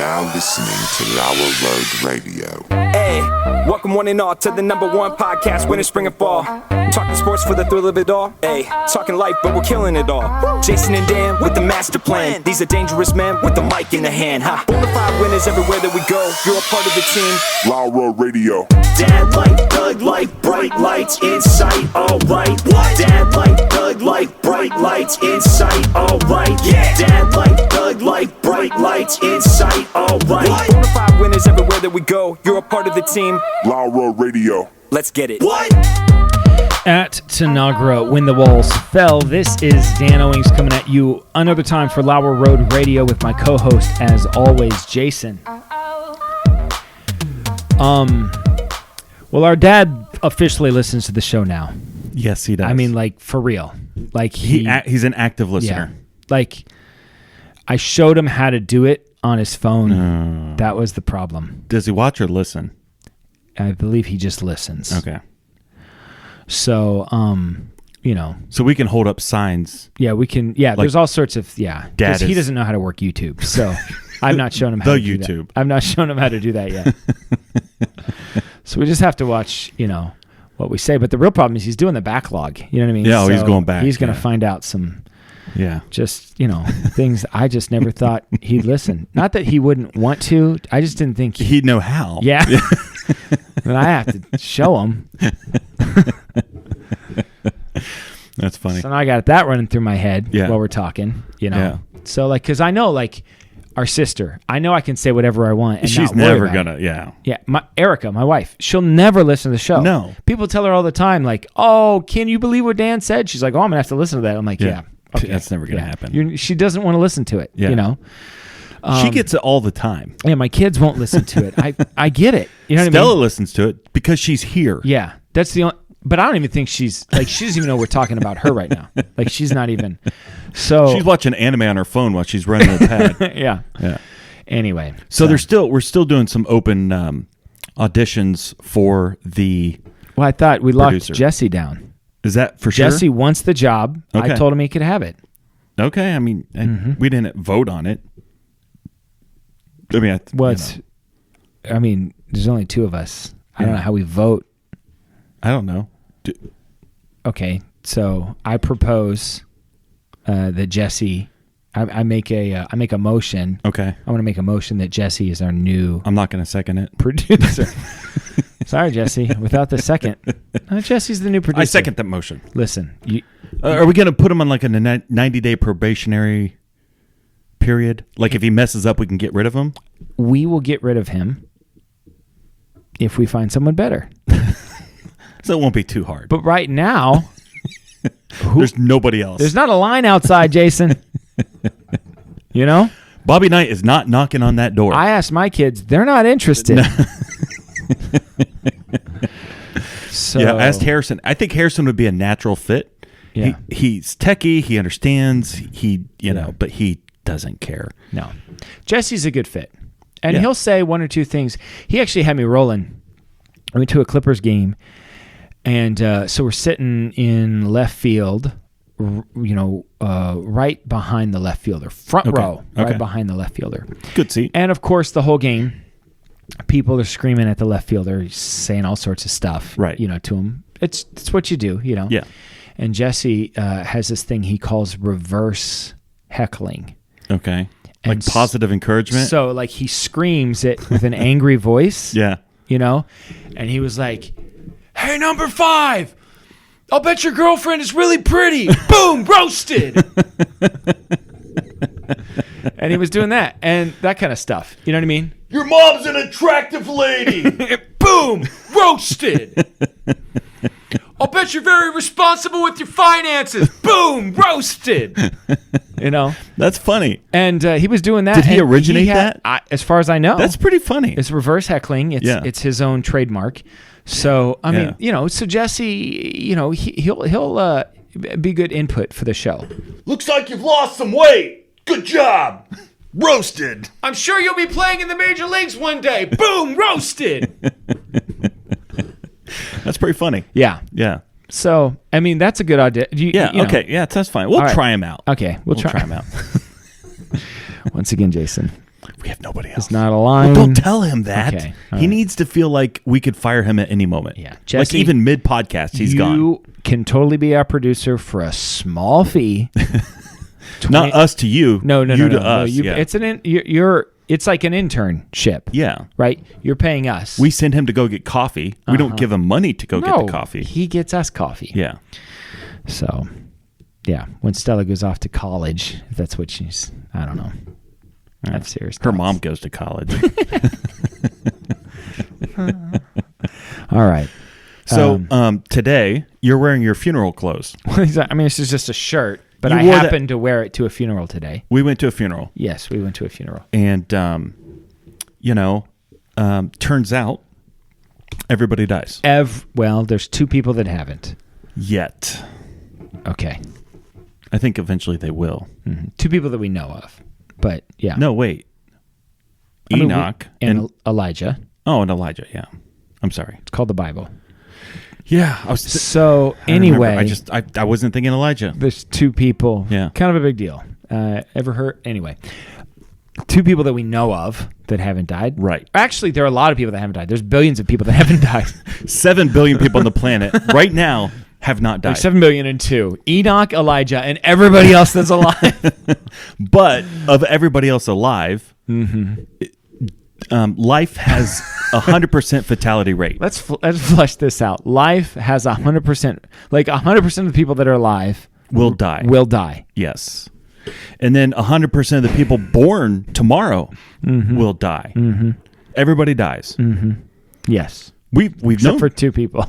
now listening to Lauer Road Radio. Hey, welcome one and all to the #1 podcast, winter, spring, and fall. Talking sports for the thrill of it all. Hey, talking life, but we're killing it all. Jason and Dan with the master plan. These are dangerous men with the mic in the hand. Bonafide winners everywhere that we go. You're a part of the team. Lauer Radio. Dad light, thug light, bright lights in sight. All right. What? Dad light, thug light, bright lights in sight. All right. Yeah. Dad light, thug light, bright lights in sight. All right. Bonafide winners everywhere that we go. You're a part of the team. Lauer Radio. Let's get it. What? At Tanagra, when the walls fell, this is Dan Owings coming at you another time for Lauer Road Radio with my co-host, as always, Jason. Well, our dad officially listens to the show now. Yes, he does. I mean, like, for real. Like he's an active listener. Yeah. Like, I showed him how to do it on his phone. That was the problem. Does he watch or listen? I believe he just listens. Okay. So, you know. So we can hold up signs. Yeah, we can. Yeah, like, there's all sorts of, because he doesn't know how to work YouTube. So I've not shown him how to do YouTube. that. I've not shown him how to do that yet. So we just have to watch, what we say. But the real problem is he's doing the backlog. You know what I mean? Yeah, so he's going back. He's going to find out some, just, things I just never thought he'd listen. Not that he wouldn't want to. I just didn't think he'd know how. Yeah. But I have to show him. That's funny. So now I got that running through my head while we're talking, Yeah. So, like, because I know, like, our sister, I know I can say whatever I want. And she's never going to, Yeah, Erica, my wife, she'll never listen to the show. No. People tell her all the time, like, oh, can you believe what Dan said? She's like, oh, I'm going to have to listen to that. I'm like, yeah. Okay. That's never going to happen. She doesn't want to listen to it, she gets it all the time. Yeah, my kids won't listen to it. I get it. You know what Stella I mean? listens to it because she's here. Yeah, that's the only. But I don't even think she doesn't even know we're talking about her right now. Like, she's not even. So she's watching anime on her phone while she's running the pad. Yeah. Anyway, so we're still doing some open auditions for the. Well, I thought we producer. locked Jesse down. Is that for sure? Jesse wants the job. Okay. I told him he could have it. Okay, I mean, we didn't vote on it. I mean, I mean, there's only two of us. I don't know how we vote. I don't know. Okay, so I propose that Jesse. I make a motion. Okay, I want to make a motion that Jesse is our new. I'm not going to second it. Producer. Sorry, Jesse. Without the second, Jesse's the new producer. I second that motion. Listen, are we going to put him on like a 90-day probationary period? Like if he messes up, we can get rid of him? We will get rid of him if we find someone better. So it won't be too hard. But right now, there's nobody else. There's not a line outside, Jason. Bobby Knight is not knocking on that door. I asked my kids. They're not interested. So, I asked Harrison. I think Harrison would be a natural fit. Yeah. He's techie. He understands. But he doesn't care. No. Jesse's a good fit. And he'll say one or two things. He actually had me rolling. I went to a Clippers game. And so we're sitting in left field, right behind the left fielder. Front row, right behind the left fielder. Good seat. And, of course, the whole game, people are screaming at the left fielder, saying all sorts of stuff, right? To him. It's what you do, Yeah. And Jesse has this thing he calls reverse heckling. Okay. Like positive encouragement? So, like, he screams it with an angry voice. Yeah. And he was like, hey, number 5, I'll bet your girlfriend is really pretty. Boom, roasted. And he was doing that and that kind of stuff. You know what I mean? Your mom's an attractive lady. Boom, roasted. I'll bet you're very responsible with your finances. Boom, roasted. That's funny. And he was doing that. Did he originate that? As far as I know. That's pretty funny. It's reverse heckling. It's his own trademark. So, I mean, so Jesse, he'll be good input for the show. Looks like you've lost some weight. Good job. Roasted. I'm sure you'll be playing in the major leagues one day. Boom, roasted. That's pretty funny. Yeah. Yeah. So, I mean, that's a good idea. Okay. Yeah, that's fine. We'll try him out. Okay. We'll try him out. Once again, Jason. We have nobody else. It's not a line. Well, don't tell him that. Okay, all he right. needs to feel like we could fire him at any moment. Yeah. Like Jesse, even mid-podcast, he's gone. You can totally be our producer for a small fee. Not us to you. No. You to us. Yeah. It's like an internship. Yeah. Right? You're paying us. We send him to go get coffee. We don't give him money to go get the coffee. He gets us coffee. Yeah. So, yeah. When Stella goes off to college, if that's what she's, I don't know. I have serious Her thoughts. mom goes to college. All right. So today, you're wearing your funeral clothes. I mean, this is just a shirt, but You I wore that- happened to wear it to a funeral today. We went to a funeral. Yes, we went to a funeral. And, turns out everybody dies. Well, there's 2 people that haven't. Yet. Okay. I think eventually they will. 2 people that we know of. But, yeah. No, wait. I mean, Enoch and Elijah. and Elijah, yeah. I'm sorry. It's called the Bible. Yeah. So, I remember. anyway. I wasn't thinking Elijah. There's 2 people. Yeah. Kind of a big deal. Ever heard? Anyway. 2 people that we know of that haven't died. Right. Actually, there are a lot of people that haven't died. There's billions of people that haven't died. 7 billion people on the planet right now have not died. There's 7 billion and 2. Enoch, Elijah, and everybody else that's alive. But of everybody else alive, life has 100% fatality rate. Let's flesh this out. Life has 100%. Like 100% of the people that are alive Will die. Will die. Yes. And then 100% of the people born tomorrow will die. Everybody dies. Yes. We've Except known for 2 people.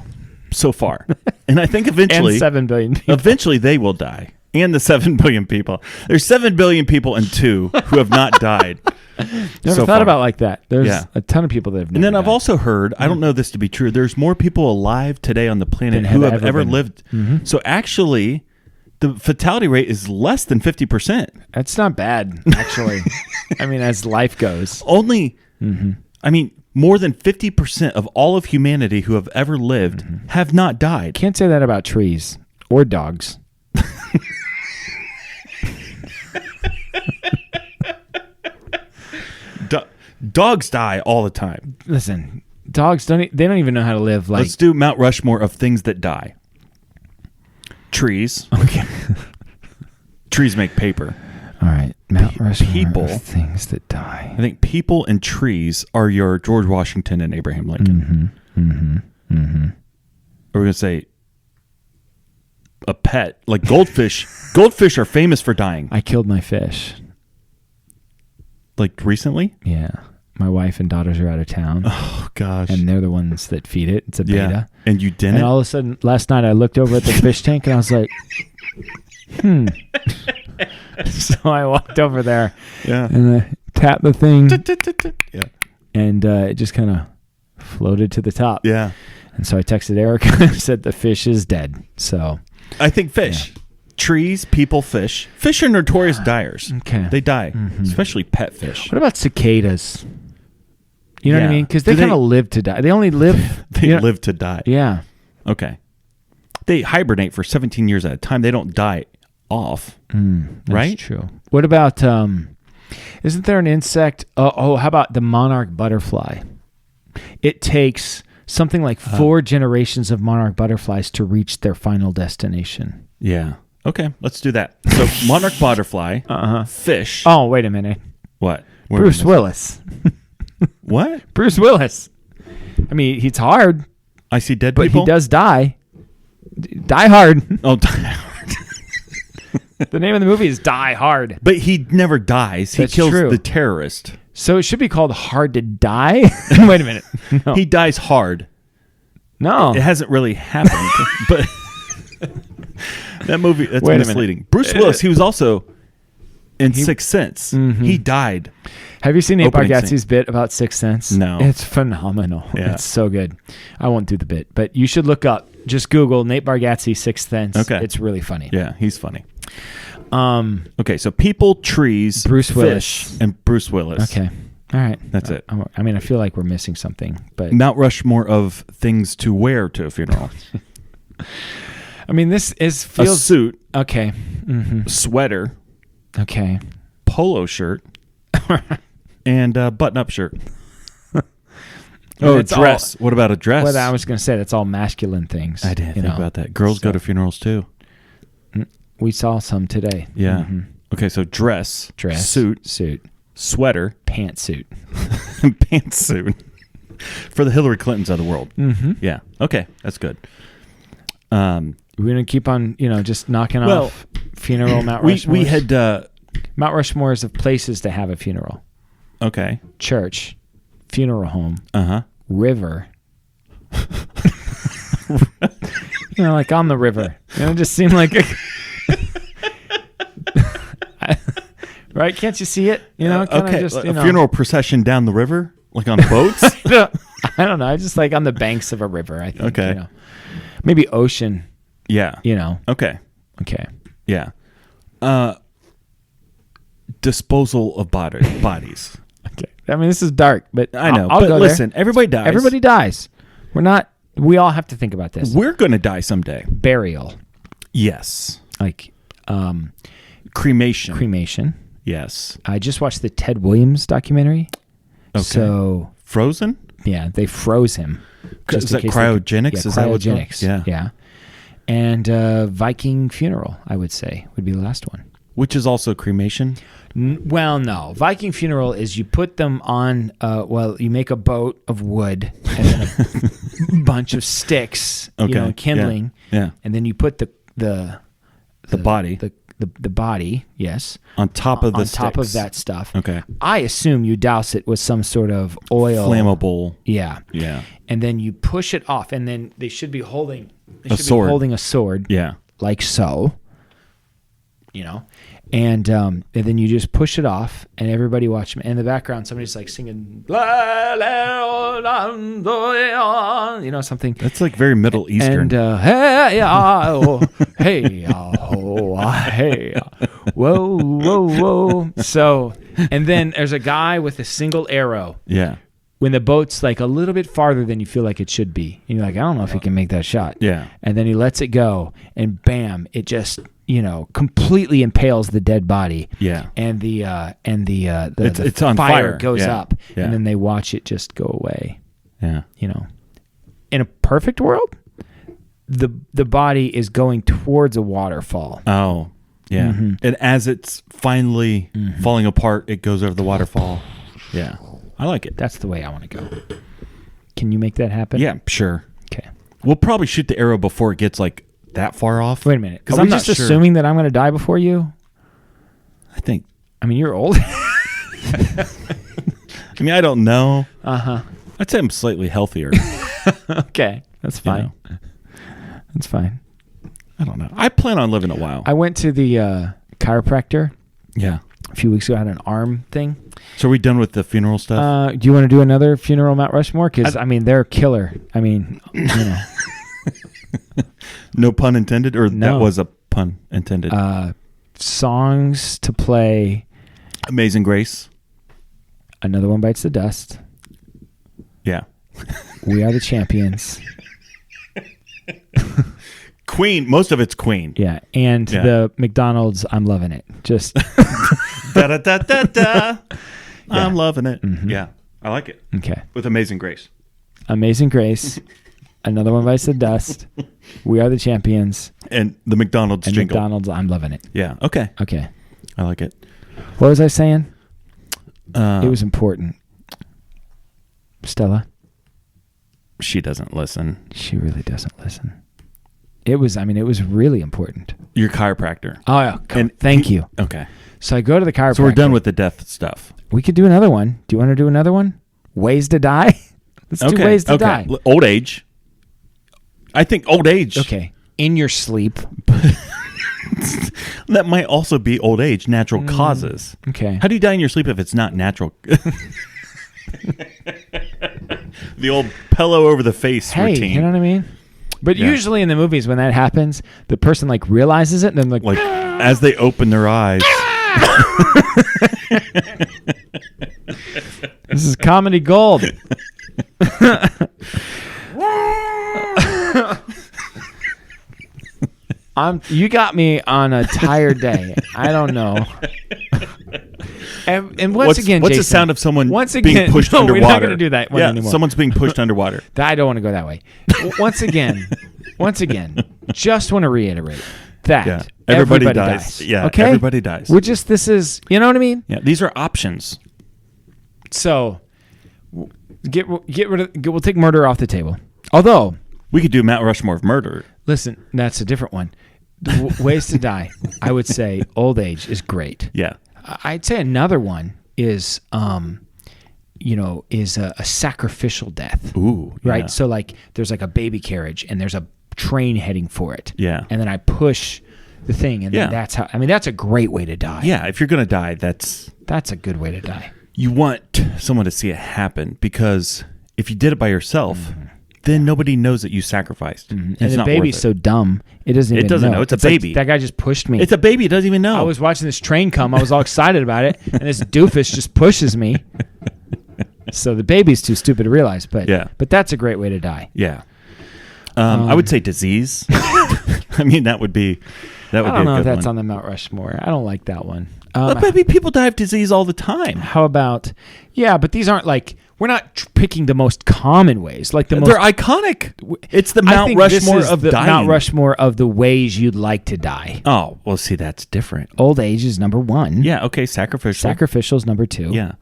so far. And I think eventually And 7 billion people. eventually they will die. And the 7 billion people. There's 7 billion people and 2 who have not died. Never so thought far. about it like that. There's Yeah. a ton of people that have never And then I've died. also heard, I don't know this to be true, there's more people alive today on the planet Than who have have ever ever been. lived. So actually, the fatality rate is less than 50%. That's not bad, actually. I mean, as life goes. Only, I mean, more than 50% of all of humanity who have ever lived have not died. Can't say that about trees or dogs. Dogs die all the time. Listen, dogs don't even know how to live like Let's do Mount Rushmore of things that die. Trees. Okay. Trees make paper. All right. Mount Rushmore people- of things that die. I think people and trees are your George Washington and Abraham Lincoln. Or we're going to say a pet. Like goldfish. Goldfish are famous for dying. I killed my fish. Like recently? Yeah. My wife and daughters are out of town. Oh, gosh. And they're the ones that feed it. It's a beta. yeah. And you didn't? And all of a sudden, last night I looked over at the fish tank and I was like, So I walked over there Yeah. and I tapped the thing Yeah. and it just kind of floated to the top. Yeah. And so I texted Erica and said the fish is dead. So, I think fish. Trees, people, fish. Fish are notorious diers. okay. They die, especially pet fish. What about cicadas? You know what I Yeah. mean? Because they Do they- kind of live to die. They only live. They you know- live to die. Yeah. Okay. They hibernate for 17 years at a time. They don't die off. That's Right? true. What about, isn't there an insect? How about the monarch butterfly? It takes something like 4 generations of monarch butterflies to reach their final destination. Yeah. Okay, let's do that. So monarch butterfly, fish. Oh, wait a minute. What? Bruce Willis. What? Bruce Willis. I mean, he's hard, I see dead but people. he does die. Die Hard. Oh, The name of the movie is Die Hard. but he never dies. He That's kills true. the terrorist. So it should be called Hard to Die? Wait a minute. No. He dies hard. No. It hasn't really happened, but that movie that's Wait a minute. misleading. Bruce Willis, he was also in Sixth Sense. He died. Have you seen Nate Opening Bargatze's scene. bit about Sixth Sense? No. It's phenomenal. Yeah. It's so good. I won't do the bit, but you should look up. Just Google Nate Bargatze Sixth Sense. Okay. It's really funny. Yeah, he's funny. Okay, so people, trees, Bruce fish, Willis. and Bruce Willis. Okay. All right. That's it. I mean, I feel like we're missing something, but Mount Rushmore of things to wear to a funeral. I mean, this A feels suit, okay. sweater, Okay. polo shirt, and button-up shirt. It's dress. What about a dress? Well, I was going to say that's all masculine things. I didn't think about that. Girls go to funerals too. We saw some today. Yeah. Mm-hmm. Okay, so dress, suit, sweater, pantsuit, pantsuit for the Hillary Clintons of the world. Mm-hmm. Yeah. Okay, that's good. We're going to keep on, just knocking off funeral Mount Rushmore. We had Mount Rushmores of places to have a funeral. Okay. Church, funeral home, river. Like on the river. It just seemed like right? Can't you see it? Okay. Just, a funeral procession down the river, like on boats. I don't know. Just like on the banks of a river. I think. Okay. Maybe ocean. Yeah. Okay. Okay. Yeah. Disposal of bodies. Okay. I mean, this is dark, but I know. I'll but go listen, there. everybody dies. Everybody dies. We all have to think about this. We're going to die someday. Burial. Yes. Like cremation. Cremation. Yes. I just watched the Ted Williams documentary. Okay. So Frozen? Yeah, they froze him. Is that cryogenics? Is that what's called? Yeah. Yeah. And Viking Funeral, I would say, would be the last one. Which is also cremation? Well, no. Viking Funeral is you put them on, you make a boat of wood and then a bunch of sticks, kindling. Yeah. And then you put the body. The body, yes. On top of the on sticks. top of that stuff. Okay. I assume you douse it with some sort of oil. Flammable. Yeah. Yeah. And then you push it off, and then they should be holding a sword. A sword. Yeah. Like so. And then you just push it off, and everybody watch them. And in the background, somebody's like singing, something. That's like very Middle Eastern. And hey, whoa, whoa, whoa. So, and then there's a guy with a single arrow. Yeah. When the boat's like a little bit farther than you feel like it should be. And you're like, I don't know if he can make that shot. Yeah. And then he lets it go, and bam, it just, completely impales the dead body. Yeah. And the it's on fire goes up. Yeah. And then they watch it just go away. Yeah. In a perfect world, the body is going towards a waterfall. Oh, yeah. Mm-hmm. And as it's finally falling apart, it goes over the waterfall. Yeah. I like it. That's the way I want to go. Can you make that happen? Yeah, sure. Okay. We'll probably shoot the arrow before it gets like that far off. Wait a minute. Because I'm just assuming that I'm going to die before you? I mean, you're old. I mean, I don't know. Uh-huh. I'd say I'm slightly healthier. Okay. That's fine. That's fine. I don't know. I plan on living a while. I went to the chiropractor. Yeah. A few weeks ago. I had an arm thing. So are we done with the funeral stuff? Do you want to do another funeral Mount Rushmore? Because, they're killer. No pun intended? Or no. That was a pun intended? Songs to play. Amazing Grace. Another One Bites the Dust. Yeah. We Are the Champions. Queen. Most of it's Queen. Yeah. And the McDonald's I'm Loving It. Just... da da da da da. I'm loving it. Mm-hmm. Yeah. I like it. Okay. With Amazing Grace. Amazing Grace. Another One Bites the Dust. We Are the Champions. And the McDonald's and jingle. McDonald's I'm Loving It. Yeah. Okay. Okay. I like it. What was I saying? It was important. Stella? She doesn't listen. She really doesn't listen. It was really important. Your chiropractor. Oh, yeah. Thank you. Okay. So I go to the chiropractor. So we're done with the death stuff. We could do another one. Do you want to do another one? Ways to die? Let's do ways to die. Old age. I think old age. Okay. In your sleep. That might also be old age, natural causes. Okay. How do you die in your sleep if it's not natural? The old pillow over the face routine. You know what I mean? But usually in the movies when that happens, the person realizes it and then like as they open their eyes. This is comedy gold. You got me on a tired day. I don't know. And once again, what's Jason, the sound of someone being being pushed no, underwater? We're not going to do that one anymore. Someone's being pushed underwater. I don't want to go that way. Once again, just want to reiterate that everybody dies. Yeah, okay? everybody dies. This is, you know what I mean? Yeah, these are options. So get rid of. We'll take murder off the table. Although we could do Mount Rushmore of murder. Listen, that's a different one. Ways to die. I would say old age is great. Yeah. I'd say another one is, is a sacrificial death. Ooh. Right. Yeah. So like, there's like a baby carriage, and there's a train heading for it. Yeah. And then I push the thing, and then that's how. I mean, that's a great way to die. Yeah. If you're gonna die, that's a good way to die. You want someone to see it happen, because if you did it by yourself, then nobody knows that you sacrificed. And the baby's so dumb, it doesn't know. It's a baby. Like, that guy just pushed me. It's a baby. It doesn't even know. I was watching this train come. I was all excited about it, and this doofus just pushes me. So the baby's too stupid to realize, but that's a great way to die. Yeah. I would say disease. I mean, that would be a good one. I don't know if that's on the Mount Rushmore. I don't like that one. But people die of disease all the time. How about, but these aren't like, we're not picking the most common ways. Like they're iconic. It's the Mount Rushmore of dying. Mount Rushmore of the ways you'd like to die. Oh, well, see, that's different. Old age is number one. Yeah, okay, sacrificial. Sacrificial is number two. Yeah.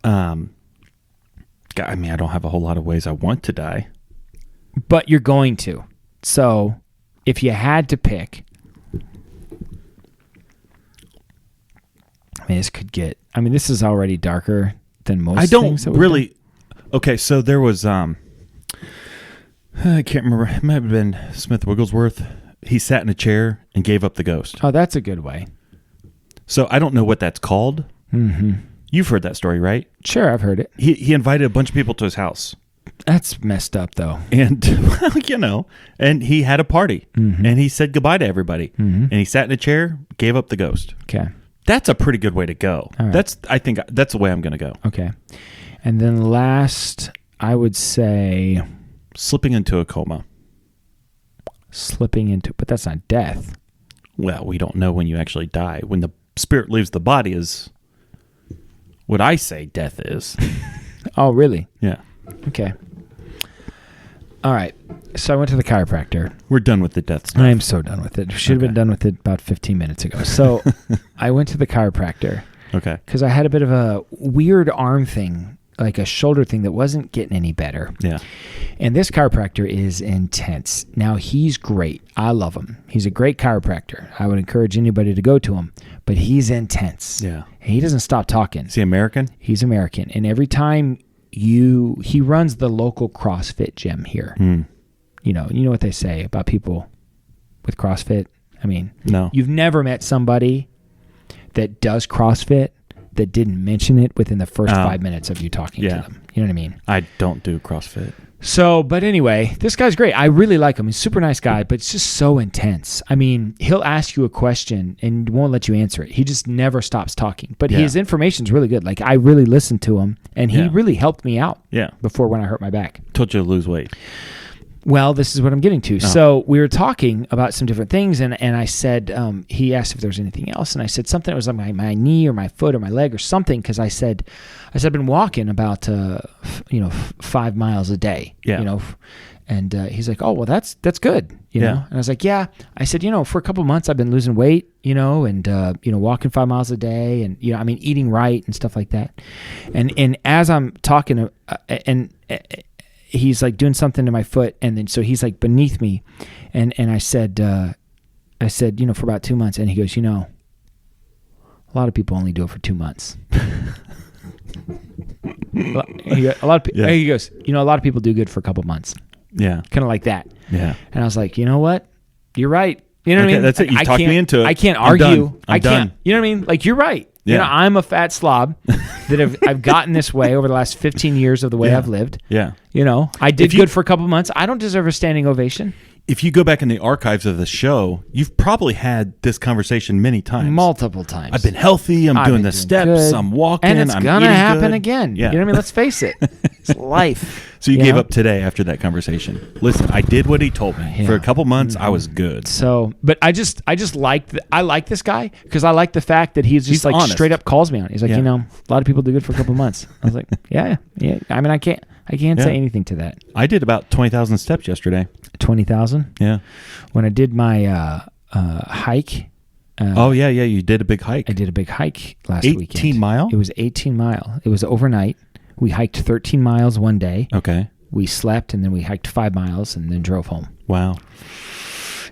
I mean, I don't have a whole lot of ways I want to die. But you're going to. So, if you had to pick, this is already darker than most things. I don't really. Okay, so there was I can't remember. It might have been Smith Wigglesworth. He sat in a chair and gave up the ghost. Oh, that's a good way. So I don't know what that's called. Mm-hmm. You've heard that story, right? Sure, I've heard it. He invited a bunch of people to his house. That's messed up, though. And, and he had a party. Mm-hmm. And he said goodbye to everybody. Mm-hmm. And he sat in a chair, gave up the ghost. Okay. That's a pretty good way to go. Right. I think that's the way I'm going to go. Okay. And then last, I would say... Slipping into a coma. But that's not death. Well, we don't know when you actually die. When the spirit leaves the body is what I say death is. Oh, really? Yeah. Okay. All right. So I went to the chiropractor. We're done with the death stuff. I am so done with it. Should have been done with it about 15 minutes ago. So I went to the chiropractor. Okay. Because I had a bit of a weird arm thing, like a shoulder thing that wasn't getting any better. Yeah. And this chiropractor is intense. Now, he's great. I love him. He's a great chiropractor. I would encourage anybody to go to him. But he's intense. Yeah. He doesn't stop talking. Is he American? He's American. And every time he runs the local CrossFit gym here. You know what they say about people with CrossFit? I mean, no. You've never met somebody that does CrossFit that didn't mention it within the first 5 minutes of you talking to them. You know what I mean? I don't do CrossFit. So, but anyway, this guy's great. I really like him. He's a super nice guy, but it's just so intense. I mean, he'll ask you a question and won't let you answer it. He just never stops talking. But his information's really good. Like, I really listened to him, and he really helped me out before when I hurt my back. Told you to lose weight. Well, this is what I'm getting to. Oh. So we were talking about some different things, and I said, he asked if there was anything else, and I said something. It was like my knee or my foot or my leg or something, because I said I've been walking about 5 miles a day. Yeah. And he's like, oh, well, that's good. You know. And I was like, yeah. I said, for a couple months I've been losing weight, and walking 5 miles a day, and eating right and stuff like that. And as I'm talking, he's like doing something to my foot, and then so he's like beneath me, and I said, for about 2 months, and he goes, a lot of people only do it for 2 months. He goes, a lot of people do good for a couple months. Yeah, kind of like that. Yeah, and I was like, you know what, you're right. You know what I mean? That's it. You talked me into it. I can't argue. I can't. You know what I mean? Like, you're right. Yeah. I'm a fat slob that I've gotten this way over the last 15 years of the way I've lived. Yeah. I did good for a couple months. I don't deserve a standing ovation. If you go back in the archives of the show, you've probably had this conversation many times. Multiple times. I've been healthy. I'm doing the steps. Good. I'm walking. And it's I'm going to happen good. again. Yeah. You know what I mean? Let's face it. His life. So you gave know? up today after that conversation. Listen, I did what he told me. Yeah. For a couple months, I was good. So, but I just like this guy because I like the fact that he's He's like honest. straight up calls me on it. He's like, Yeah. a lot of people do good for a couple months. I was like, yeah. I mean, I can't say anything to that. I did about 20,000 steps yesterday. 20,000. Yeah. When I did my hike. You did a big hike. I did a big hike last 18 weekend. 18 mile? It was 18 mile. It was overnight. We hiked 13 miles one day. Okay. We slept and then we hiked 5 miles and then drove home. Wow.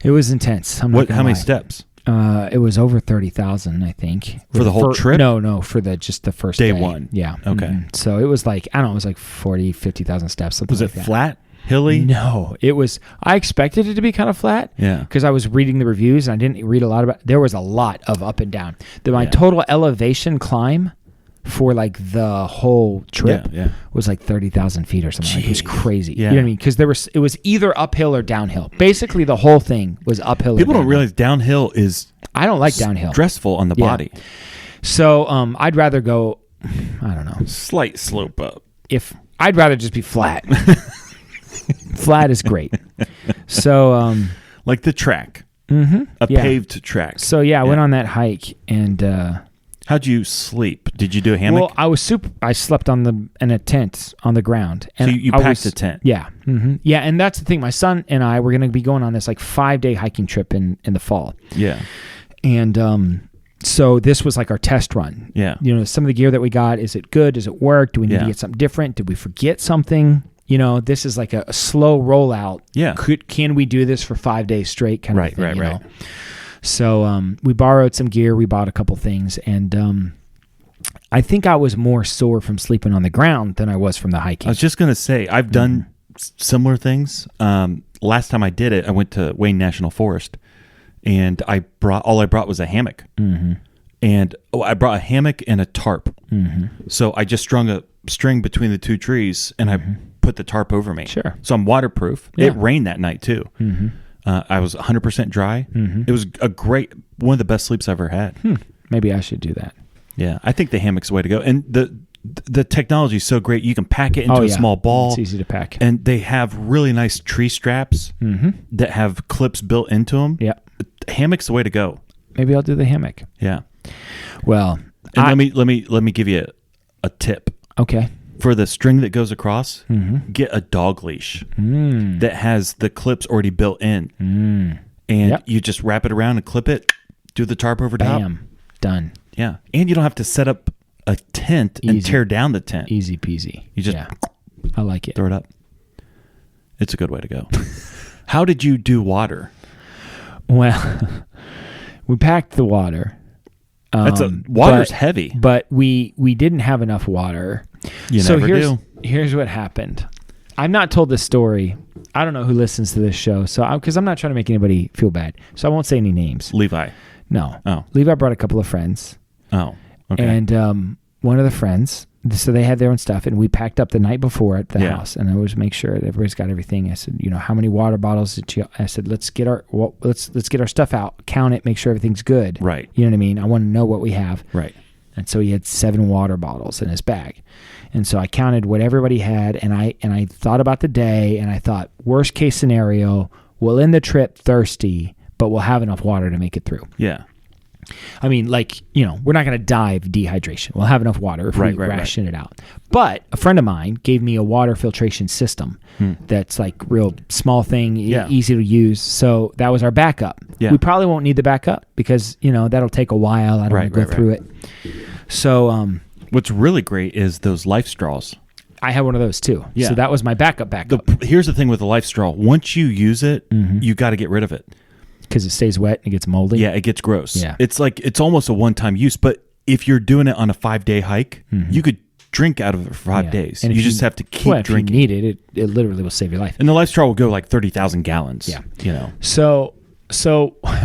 It was intense. How many steps? It was over 30,000, I think. For the whole trip? No, for just the first day. Day one. Yeah. Okay. Mhm. So it was like, I don't know, it was like 40, 50,000 steps. Something Was like it that. flat? Hilly? No, it was. I expected it to be kind of flat. Yeah. Because I was reading the reviews and I didn't read a lot about. There was a lot of up and down. My total elevation climb for like the whole trip was like 30,000 feet or something. Like, it was crazy. Yeah. You know what I mean? Because it was either uphill or downhill. Basically, the whole thing was uphill. People or don't downhill. realize downhill is I don't like downhill. stressful on the body. So I'd rather go. I don't know. Slight slope up. If I'd rather just be flat. Flat is great. So Like the track. A paved track. So I went on that hike and how'd you sleep? Did you do a hammock? well, I slept in a tent on the ground. And So you packed a tent? Yeah. Mm-hmm. Yeah, and that's the thing. My son and I were going to be going on this like 5-day hiking trip in the fall. Yeah. And so this was like our test run. Yeah. You know, some of the gear that we got, is it good? Does it work? Do we need to get something different? Did we forget something? You know, this is like a slow rollout. Yeah. Can we do this for 5 days straight kind of thing? Right. You know? So we borrowed some gear. We bought a couple things. And I think I was more sore from sleeping on the ground than I was from the hiking. I was just going to say, I've done similar things. Last time I did it, I went to Wayne National Forest and I brought was a hammock. Mm-hmm. And I brought a hammock and a tarp. Mm-hmm. So I just strung a string between the two trees and I put the tarp over me. Sure. So I'm waterproof. Yeah. It rained that night too. Mm-hmm. I was 100% dry. Mm-hmm. It was one of the best sleeps I've ever had. Maybe I should do that. Yeah, I think the hammock's the way to go. And the technology is so great. You can pack it into a small ball. It's easy to pack. And they have really nice tree straps that have clips built into them. Yeah. Hammock's the way to go. Maybe I'll do the hammock. Yeah. Well, And let me give you a tip. Okay. For the string that goes across, get a dog leash that has the clips already built in. And you just wrap it around and clip it, do the tarp over top. Bam. Done. Yeah. And you don't have to set up a tent and tear down the tent. Easy peasy. You just I like it. throw it up. It's a good way to go. How did you do water? Well, we packed the water. Water's heavy. But we didn't have enough water. Here's what happened. I've not told this story. I don't know who listens to this show, because I'm not trying to make anybody feel bad. So I won't say any names. Levi. No. Oh. Levi brought a couple of friends. Oh. Okay. And one of the friends, so they had their own stuff, and we packed up the night before at the house, and I always make sure that everybody's got everything. I said, how many water bottles did you? I said, let's get our stuff out, count it, make sure everything's good. Right. You know what I mean? I want to know what we have. Right. And so he had 7 water bottles in his bag. And so I counted what everybody had, and I thought about the day, and I thought, worst case scenario, we'll end the trip thirsty, but we'll have enough water to make it through. Yeah. I mean, we're not going to die of dehydration. We'll have enough water if we ration it out. But a friend of mine gave me a water filtration system that's like real small thing, easy to use. So that was our backup. Yeah. We probably won't need the backup because, that'll take a while. I don't want to go through it. So what's really great is those life straws. I had one of those too. Yeah. So that was my backup. Here's the thing with the life straw. Once you use it, you got to get rid of it. Because it stays wet and it gets moldy? Yeah, it gets gross. Yeah. It's almost a one-time use, but if you're doing it on a 5-day hike, you could drink out of it for 5 days. And you just have to keep drinking. If you need it literally will save your life. And the life straw will go like 30,000 gallons. Yeah. So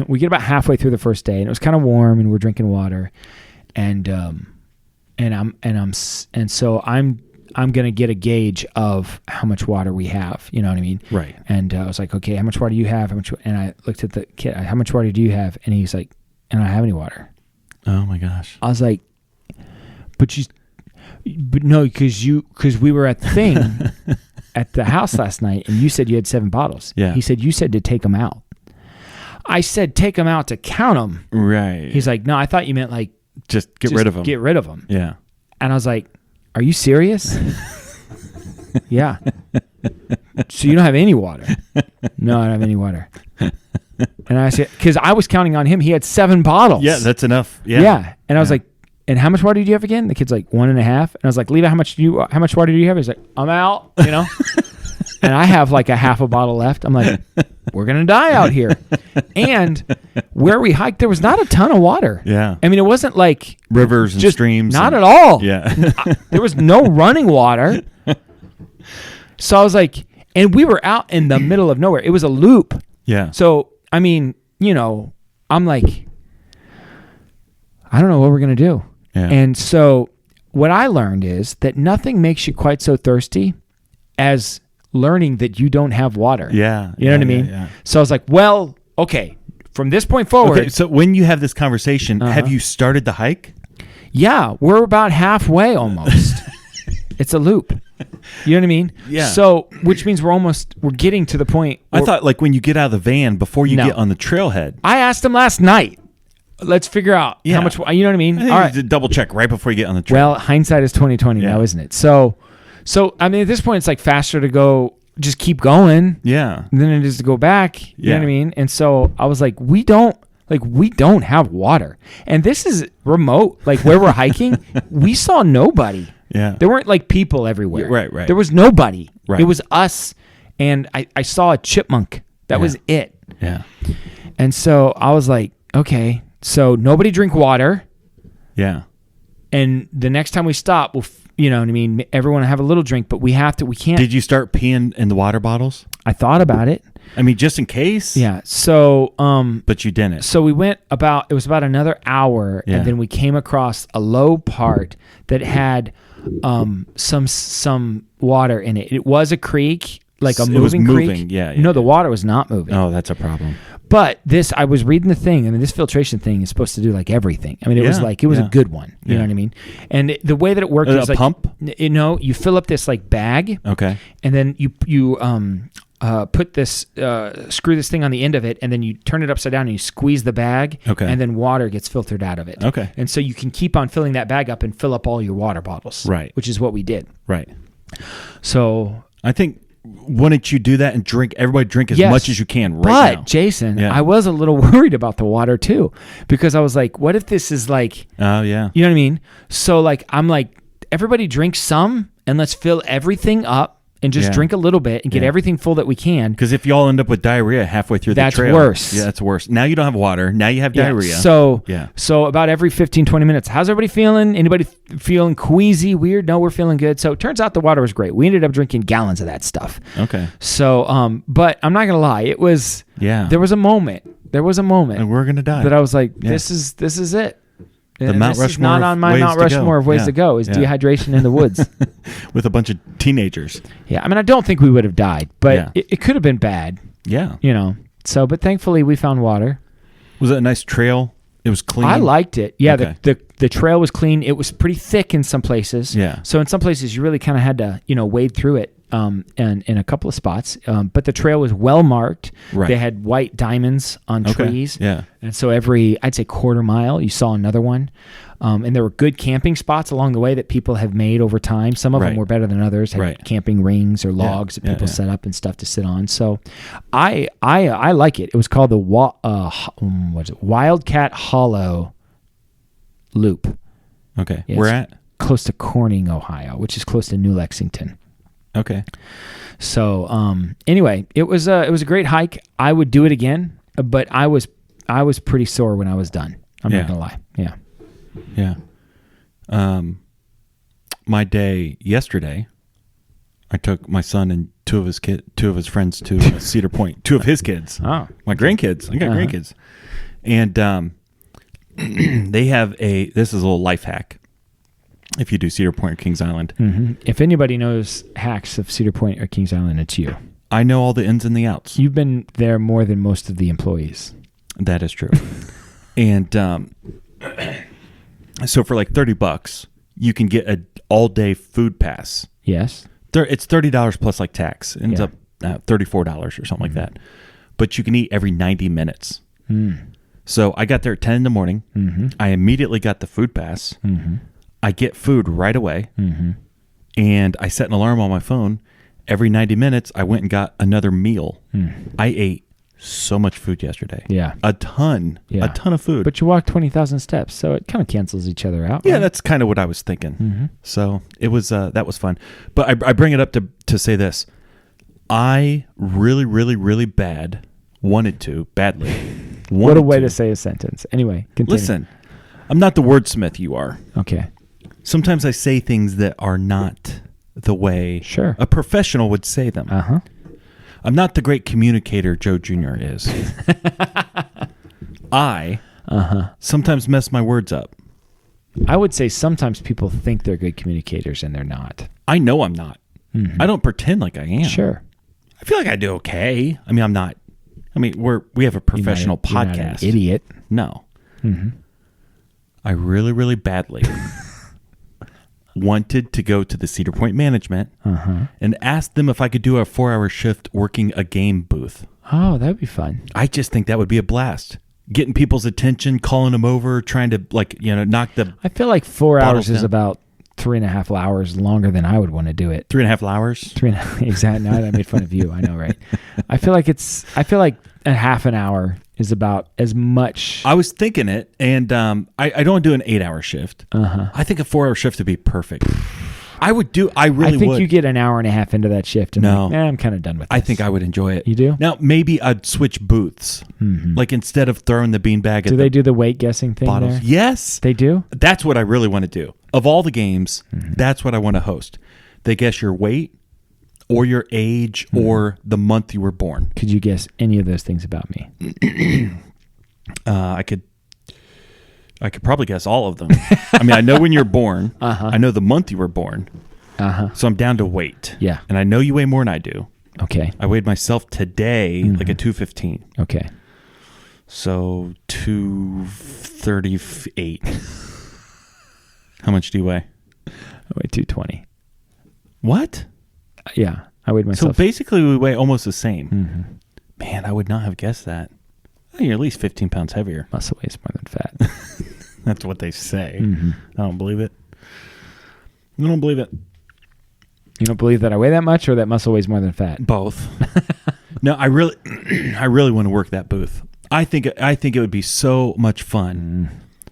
we get about halfway through the first day, and it was kind of warm, and we're drinking water, and so I'm going to get a gauge of how much water we have. You know what I mean? Right. And I was like, okay, how much water do you have? And I looked at the kid, how much water do you have? And he's like, I don't have any water. Oh my gosh. I was like, But no, because we were at the thing at the house last night, and you said you had 7 bottles. Yeah. He said you said to take them out. I said take them out to count them. Right. He's like, no, I thought you meant like just get rid of them. Get rid of them. Yeah. And I was like, are you serious? Yeah. So you don't have any water? No, I don't have any water. And I said, because I was counting on him, he had 7 bottles. Yeah, that's enough. Yeah. Yeah. And I was like, and how much water do you have again? The kid's like 1.5. And I was like, Levi, how much water do you have? He's like, I'm out, you know? And I have like a half a bottle left. I'm like, we're going to die out here. And where we hiked, there was not a ton of water. Yeah. I mean, it wasn't like rivers and just streams. Not at all. Yeah. There was no running water. So I was like, and we were out in the middle of nowhere. It was a loop. Yeah. So, I mean, you know, I'm like, I don't know what we're going to do. Yeah. And so what I learned is that nothing makes you quite so thirsty as learning that you don't have water. Yeah. You know what I mean? Yeah. So I was like, well, okay, from this point forward. Okay, so when you have this conversation, have you started the hike? Yeah, we're about halfway almost. It's a loop. You know what I mean? Yeah. So, which means we're getting to the point. I thought like when you get out of the van before you No. get on the trailhead. I asked him last night. Let's figure out Yeah. how much. You know what I mean? I think All you right. need to double check right before you get on the trail. Well, hindsight is 20/20 now, isn't it? So I mean, at this point, it's like faster to go, just keep going, Yeah. than it is to go back. You know Yeah. what I mean? And so I was like, we don't have water, and this is remote. Like where we're hiking, we saw nobody. Yeah. There weren't like people everywhere. Yeah, right. There was nobody. Right. It was us, and I saw a chipmunk. That was it. Yeah. And so I was like, okay, so nobody drink water. Yeah. And the next time we stop, you know what I mean? Everyone will have a little drink, but we can't. Did you start peeing in the water bottles? I thought about it. I mean, just in case. Yeah. So, But you didn't. so we went it was about another hour, Yeah. and then we came across a low part that had some water in it. It was a creek, like a It was moving creek. moving, yeah, No, the water was not moving. Oh, that's a problem. But I was reading the thing. I mean, this filtration thing is supposed to do like everything. I mean, it was Yeah. a good one. You Yeah. know what I mean? And the way that it worked A was like pump? You know, you fill up this like bag, Okay. and then you put this screw this thing on the end of it, and then you turn it upside down and you squeeze the bag. Okay. And then water gets filtered out of it. Okay. And so you can keep on filling that bag up and fill up all your water bottles. Right. Which is what we did. Right. So. I think, wouldn't you do that and everybody drink as Yes. much as you can right But now? Jason, Yeah. I was a little worried about the water too, because I was like, what if this is like, Oh, yeah. you know what I mean? So like, I'm like, everybody drink some and let's fill everything up and just Yeah. drink a little bit and get Yeah. everything full that we can. Because if y'all end up with diarrhea halfway through That's the trail. worse. Yeah, that's worse. Now you don't have water. Now you have Yeah, diarrhea. So Yeah. about every 15, 20 minutes, how's everybody feeling? Anybody feeling queasy, weird? No, we're feeling good. So it turns out the water was great. We ended up drinking gallons of that stuff. Okay. So, but I'm not going to lie. It was, Yeah. there was a moment And we're going to die. that I was like, Yeah. this is it. The And Mount this is Rushmore not of on my ways Mount to go. Rushmore of ways Yeah. to go is Yeah. dehydration in the woods. With a bunch of teenagers. Yeah, I mean, I don't think we would have died, but Yeah. it could have been bad, Yeah. you know. So, but thankfully we found water. Was it a nice trail? It was clean. I liked it. Yeah, Okay. the trail was clean. It was pretty thick in some places. Yeah. So in some places you really kind of had to, wade through it. And in a couple of spots, but the trail was well marked. Right. They had white diamonds on Okay. trees. Yeah. And so I'd say quarter mile, you saw another one. And there were good camping spots along the way that people have made over time. Some of them Right. were better than others. Had Right. camping rings or logs that Yeah, people yeah. set up and stuff to sit on. So I like it. It was called the Wildcat Hollow Loop. Okay. Yes. We're at? Close to Corning, Ohio, which is close to New Lexington. Okay. So anyway, it was a great hike. I would do it again, but I was pretty sore when I was done. I'm Yeah. not gonna lie. Yeah. Yeah. My day yesterday, I took my son and two of his friends to Cedar Point. Two of his kids. Oh. My grandkids. I got grandkids. And they have this is a little life hack. If you do Cedar Point or Kings Island. Mm-hmm. If anybody knows hacks of Cedar Point or Kings Island, it's you. I know all the ins and the outs. You've been there more than most of the employees. That is true. And so for like $30, you can get an all-day food pass. Yes. It's $30 plus like tax. It ends up $34 or something like that. But you can eat every 90 minutes. So I got there at 10 in the morning. I immediately got the food pass. I get food right away. And I set an alarm on my phone. Every 90 minutes, I went and got another meal. I ate so much food yesterday. Yeah. A ton of food. But you walked 20,000 steps, so it kind of cancels each other out. Yeah, right? that's kind of what I was thinking. So it was that was fun. But I bring it up to say this. I really, really, really badly. What a way to say a sentence. Anyway, continue. Listen, I'm not the wordsmith you are. Okay. Sometimes I say things that are not the way a professional would say them. I'm not the great communicator Joe Jr. is. I sometimes mess my words up. I would say sometimes people think they're good communicators and they're not. I know I'm not. I don't pretend like I am. Sure. I feel like I do okay. I mean, I'm not. I mean, we have a professional podcast. You're not an idiot. No. I really, really badly wanted to go to the Cedar Point management and ask them if I could do a 4-hour shift working a game booth. Oh, that'd be fun. I just think that would be a blast. Getting people's attention, calling them over, trying to knock the. I feel like 4 hours is down. about 3.5 hours longer than I would want to do it. 3.5 hours? 3.5. Exactly. Now that I made fun of you, I know, right? I feel like a half an hour is about as much. I was thinking it, and I don't do an 8-hour shift. I think a 4-hour shift would be perfect. I would. I think you get an hour and a half into that shift, and I'm kind of done with this. I think I would enjoy it. You do? Now, maybe I'd switch booths. Like instead of throwing the beanbag do they do the weight guessing thing bottles. there? Yes. They do? That's what I really want to do. Of all the games, that's what I want to host. They guess your weight or your age or the month you were born. Could you guess any of those things about me? I could probably guess all of them. I mean, I know when you're born. I know the month you were born. So I'm down to weight. Yeah. And I know you weigh more than I do. Okay. I weighed myself today like a 215. Okay. So 238. How much do you weigh? I weigh 220. What? Yeah. I weighed myself. So basically we weigh almost the same. Man, I would not have guessed that. You're at least 15 pounds heavier. Muscle weighs more than fat. That's what they say. I don't believe it. I don't believe it. You don't believe that I weigh that much or that muscle weighs more than fat? Both. No, I really want to work that booth. I think it would be so much fun.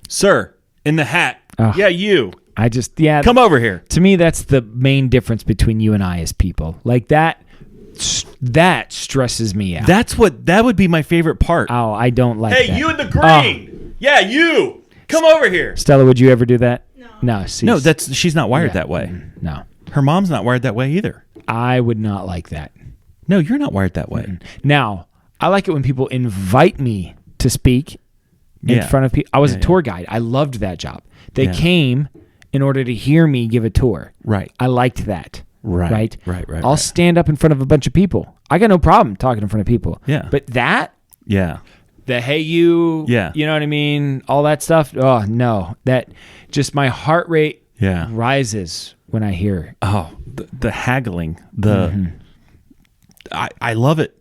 Sir, in the hat. Yeah, you. Come over here. To me, that's the main difference between you and I as people. Like that stresses me out. That would be my favorite part. Oh, I don't like that. Hey, you in the green. Yeah, you. Come over here. Stella, would you ever do that? No. No, she's not wired that way. No. Her mom's not wired that way either. I would not like that. No, you're not wired that way. Now, I like it when people invite me to speak in front of people. I was a tour guide. I loved that job. They came in order to hear me give a tour. Right. I liked that. Right. I'll Right. stand up in front of a bunch of people. I got no problem talking in front of people. Yeah. But that, yeah. the hey you, you know what I mean? All that stuff. Oh, no. That just my heart rate rises when I hear. Oh, the haggling. I love it.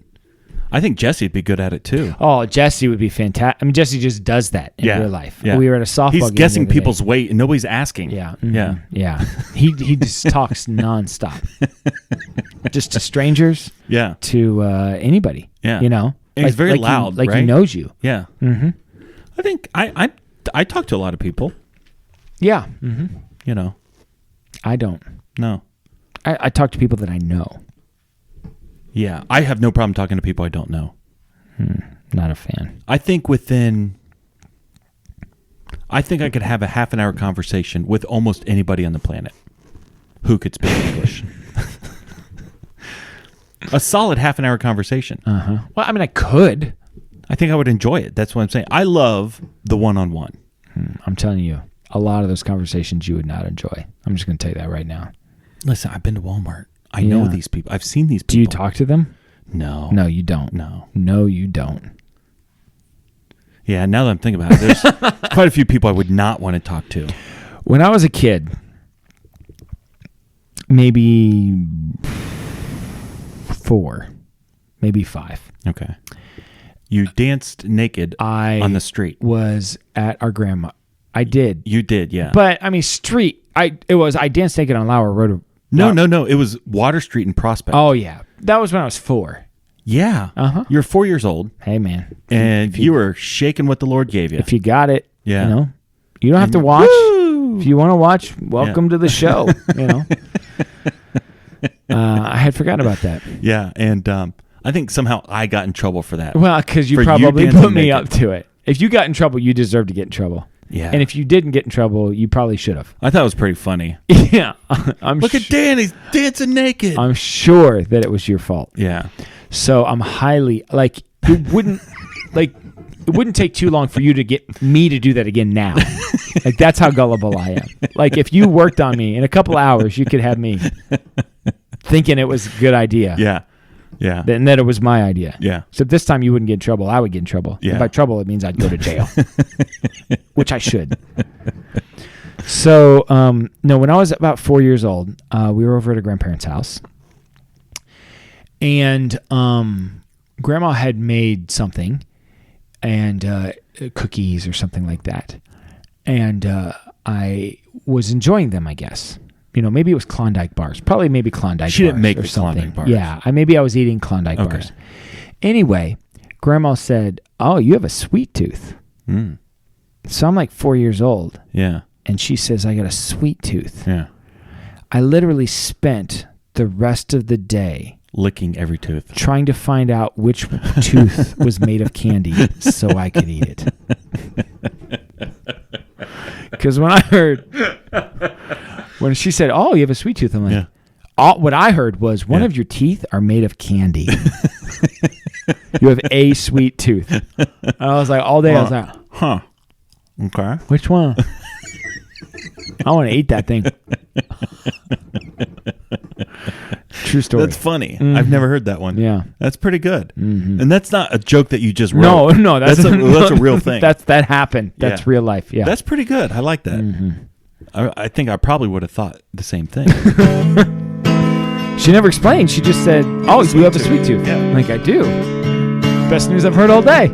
I think Jesse would be good at it too. Oh, Jesse would be fantastic. I mean, Jesse just does that in real life. Yeah. We were at a softball game. He's guessing people's weight and nobody's asking. Yeah. Yeah. He just talks nonstop. Just to strangers. Yeah. To anybody. Yeah. You know? And he's very loud. Like right? he knows you. Yeah. I think I talk to a lot of people. Yeah. You know. I don't. No. I talk to people that I know. Yeah. I have no problem talking to people I don't know. Not a fan. I think I could have a half an hour conversation with almost anybody on the planet who could speak English. A solid half an hour conversation. Well, I mean, I could. I think I would enjoy it. That's what I'm saying. I love the one-on-one. I'm telling you, a lot of those conversations you would not enjoy. I'm just going to tell you that right now. Listen, I've been to Walmart. I know these people. I've seen these people. Do you talk to them? No. No, you don't. No, you don't. Yeah, now that I'm thinking about it, there's quite a few people I would not want to talk to. When I was a kid, maybe 4, maybe 5. Okay. You danced naked on the street. Was at our grandma. I did. You did, yeah. But I mean, street. I danced naked on Lauer Road. No. It was Water Street in Prospect. Oh yeah, that was when I was 4. Yeah. You're 4 years old. Hey man, and you were shaking what the Lord gave you. If you got it, yeah. You know, you don't have to watch. Woo! If you want to watch, welcome to the show. You know. I had forgotten about that. Yeah, and I think somehow I got in trouble for that. Well, because you probably put me up to it. If you got in trouble, you deserve to get in trouble. Yeah. And if you didn't get in trouble, you probably should have. I thought it was pretty funny. Yeah. Look at Dan, he's dancing naked. I'm sure that it was your fault. Yeah. So I'm highly, like, it wouldn't take too long for you to get me to do that again now. Like, that's how gullible I am. Like, if you worked on me in a couple hours, you could have me thinking it was a good idea. Yeah. Yeah. And that it was my idea. Yeah. So this time you wouldn't get in trouble. I would get in trouble. Yeah. And by trouble, it means I'd go to jail, which I should. So, no, when I was about 4 years old, we were over at a grandparent's house. And Grandma had made something, and cookies or something like that. And I was enjoying them, I guess. You know, maybe it was Klondike bars. Probably maybe Klondike bars. She didn't make or the something. Klondike bars. Yeah, maybe I was eating Klondike bars. Anyway, Grandma said, "Oh, you have a sweet tooth." Mm. So I'm like 4 years old. Yeah. And she says, "I got a sweet tooth." Yeah. I literally spent the rest of the day licking every tooth, trying to find out which tooth was made of candy so I could eat it. Because when she said, "Oh, you have a sweet tooth," I'm like, yeah. What I heard was one of your teeth are made of candy. You have a sweet tooth. And I was like, all day I was like, huh. Okay. Which one? I want to eat that thing. True story. That's funny. Mm-hmm. I've never heard that one. Yeah. That's pretty good. Mm-hmm. And that's not a joke that you just wrote. No, that's a real thing. That happened. That's real life. Yeah. That's pretty good. I like that. Mm-hmm. I think I probably would have thought the same thing. She never explained. She just said, "Oh, you have a sweet tooth." Yeah. I'm like, I do. Best news I've heard all day.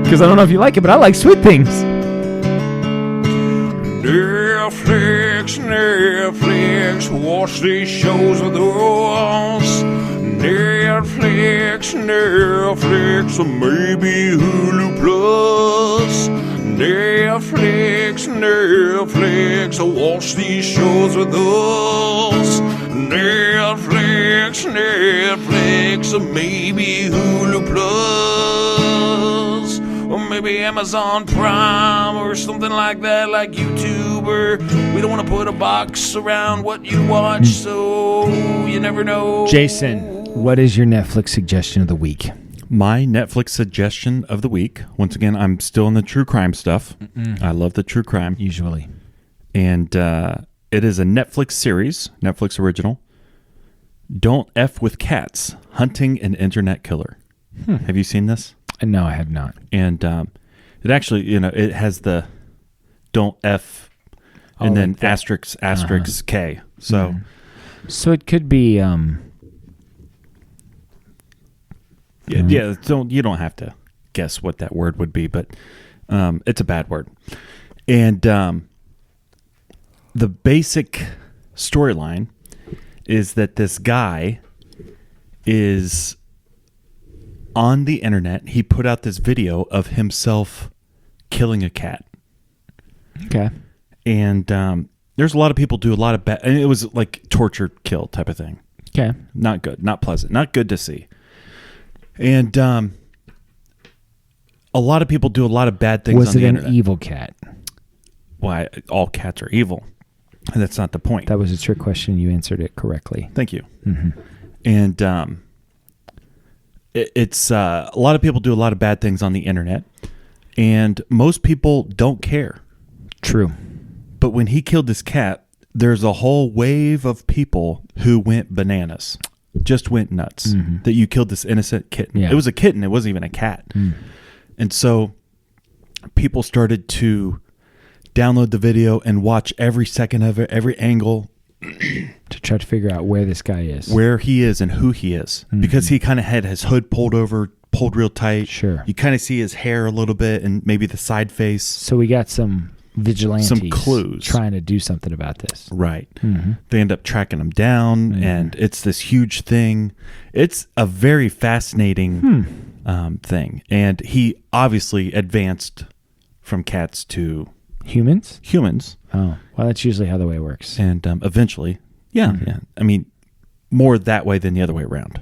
Because I don't know if you like it, but I like sweet things. Netflix, watch these shows with us. Netflix, or maybe Hulu Plus. Netflix, watch these shows with us. Netflix, or maybe Hulu Plus. Or maybe Amazon Prime or something like that, like YouTube. Or we don't want to put a box around what you watch, so you never know. Jason, what is your Netflix suggestion of the week? My Netflix suggestion of the week, once again, I'm still in the true crime stuff. I love the true crime. Usually. And it is a Netflix series, Netflix original. Don't F with Cats, Hunting an Internet Killer. Have you seen this? No, I have not. And it actually, it has the don't F and then asterisk K. So, So it could be... Yeah, you don't have to guess what that word would be, but it's a bad word. And the basic storyline is that this guy is on the internet. He put out this video of himself killing a cat. Okay. And there's a lot of people do a lot of bad, and it was like torture kill type of thing. Okay. Not good, not pleasant, not good to see. And a lot of people do a lot of bad things on the internet. Was it an evil cat? Why, all cats are evil. And that's not the point. That was a trick question. You answered it correctly. Thank you. Mm-hmm. And it's a lot of people do a lot of bad things on the internet, and most people don't care. True. But when he killed this cat, there's a whole wave of people who went bananas. Just went nuts that you killed this innocent kitten. Yeah. It was a kitten. It wasn't even a cat. And so people started to download the video and watch every second of it, every angle. to try to figure out where this guy is. Where he is and who he is. Because he kind of had his hood pulled real tight. Sure. You kind of see his hair a little bit and maybe the side face. So we got some vigilantes, Some clues. trying to do something about this. Right. They end up tracking him down, and it's this huge thing. It's a very fascinating thing. And he obviously advanced from cats to Humans? humans. Oh, well, that's usually how the way works. And eventually, yeah. I mean, more that way than the other way around.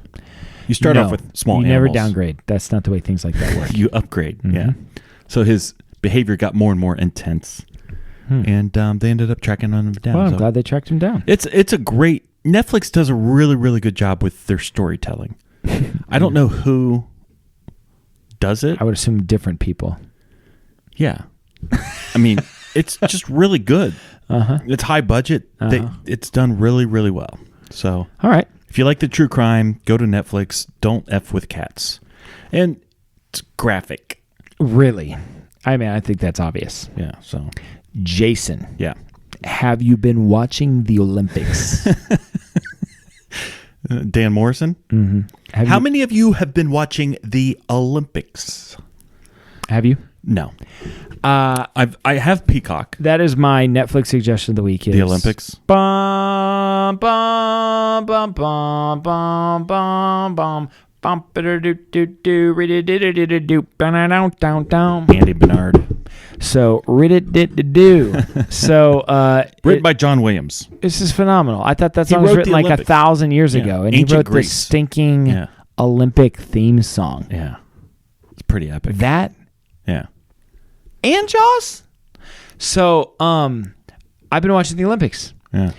You start off with small you animals. never downgrade. That's not the way things like that work. You upgrade, yeah. So his behavior got more and more intense, and they ended up tracking him down. Well, I'm So glad they tracked him down. it's a great... Netflix does a really, really good job with their storytelling. I don't know who does it. I would assume different people. Yeah. I mean, it's just really good. It's high budget. It's done really, really well. So All right. if you like the true crime, go to Netflix. Don't F with cats. And it's graphic. Really? I mean, I think that's obvious. Yeah, so... Jason, Yeah. have you been watching the Olympics? Dan Morrison? How many of you have been watching the Olympics? Have you? No. I have Peacock. That is my Netflix suggestion of the week. Is The Olympics? Bum, bum, bum, bum, bum, bum, bum. Bum, ba-da-do-do-do, ri-di-di-di-di-do, ba-da-down-down-down. Andy Bernard. So, ri-di-di-di-do. So, Written by John Williams. this is phenomenal. I thought that He song was wrote written the like Olympics. 1,000 years Yeah. ago. And Ancient he wrote Greece. this stinking Yeah. Olympic theme song. Yeah. It's pretty epic. That Yeah. and Jaws. So, I've been watching the Olympics. Yeah.